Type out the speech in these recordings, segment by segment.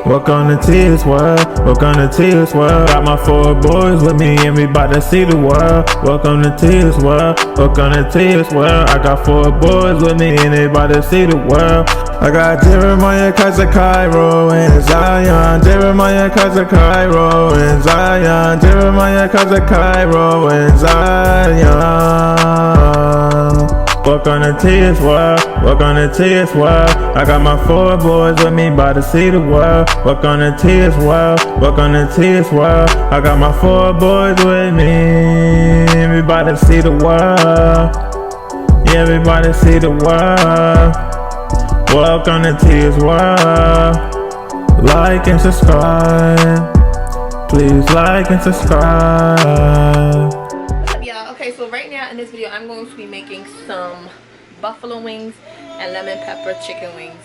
Welcome to Tears World, welcome to Tears World. Got my 4 boys with me and we bout to see the world. Welcome to Tears World, welcome to Tears World. I got 4 boys with me and they bout to see the world. I got Jeremiah, cousin Cairo, and Zion. Jeremiah, cousin Cairo, and Zion. Jeremiah, cousin Cairo, and Zion. Welcome to Tears World, welcome to Tears World. I got my 4 boys with me, bout to see the world. Welcome to Tears World, welcome to Tears World. I got my 4 boys with me, we bout to see the world. Yeah, we bout to see the world. Welcome to Tears World. Like and subscribe. Please like and subscribe. Okay, so right now in this video I'm going to be making some buffalo wings and lemon pepper chicken wings.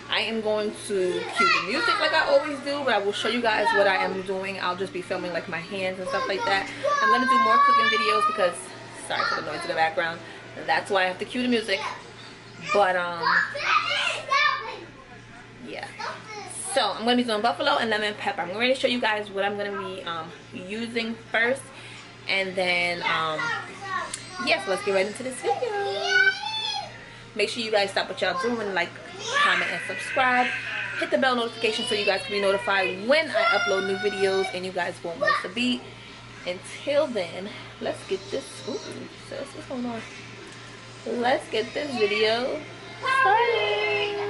I am going to cue the music like I always do, but I will show you guys what I am doing. I'll just be filming like my hands and stuff like that. I'm going to do more cooking videos because, sorry for the noise in the background, that's why I have to cue the music. But yeah, so I'm going to be doing buffalo and lemon pepper. I'm going to show you guys what I'm going to be using first. And then, yeah, so let's get right into this video. Make sure you guys stop what y'all doing, like, comment, and subscribe. Hit the bell notification so you guys can be notified when I upload new videos and you guys won't miss a beat. Until then, let's get this, ooh, sis, what's going on? Let's get this video started.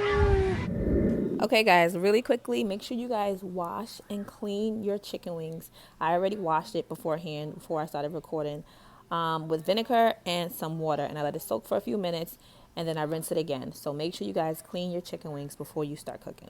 Okay guys, really quickly, make sure you guys wash and clean your chicken wings. I already washed it beforehand before I started recording with vinegar and some water, and I let it soak for a few minutes and then I rinse it again. So make sure you guys clean your chicken wings before you start cooking.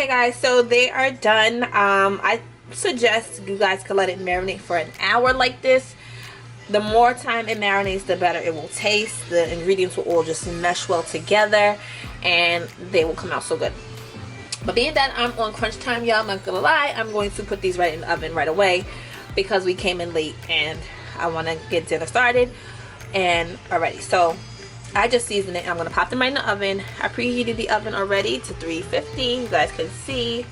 Okay guys, so they are done. I suggest you guys could let it marinate for an hour like this. The more time it marinates, the better it will taste. The ingredients will all just mesh well together and they will come out so good. But being that I'm on crunch time, y'all, I'm not gonna lie, I'm going to put these right in the oven right away because we came in late and I want to get dinner started. And alrighty, so I just seasoned it. I'm gonna pop them right in the oven. I preheated the oven already to 350. You guys can see.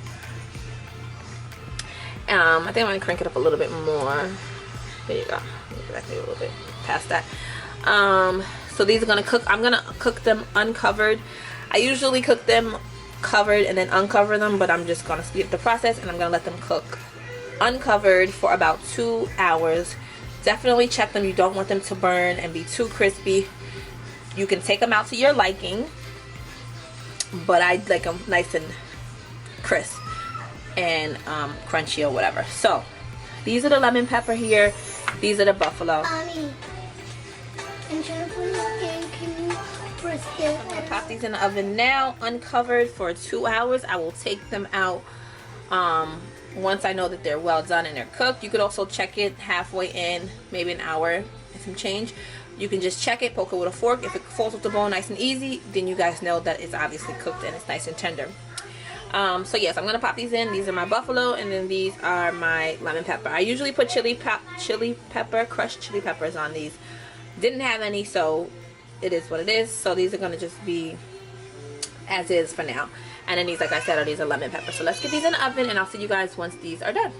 I think I'm gonna crank it up a little bit more. There you go. Exactly, a little bit past that. So these are gonna cook. I'm gonna cook them uncovered. I usually cook them covered and then uncover them, but I'm just gonna speed up the process and I'm gonna let them cook uncovered for about 2 hours. Definitely check them. You don't want them to burn and be too crispy. You can take them out to your liking, but I like them nice and crisp and crunchy or whatever. So these are the lemon pepper here. These are the buffalo. Mommy, I'm trying to put it in. Can you press it? I'm gonna pop these in the oven now, uncovered for 2 hours. I will take them out once I know that they're well done and they're cooked. You could also check it halfway in, maybe an hour and some change. You can just check it, poke it with a fork. If it falls with the bone nice and easy, then you guys know that it's obviously cooked and it's nice and tender. So yes, I'm gonna pop these in. These are my buffalo, and then these are my lemon pepper. I usually put chili pepper, crushed chili peppers on these. Didn't have any, so it is what it is. So these are gonna just be as is for now. And then these, like I said, are these are lemon pepper. So let's get these in the oven and I'll see you guys once these are done.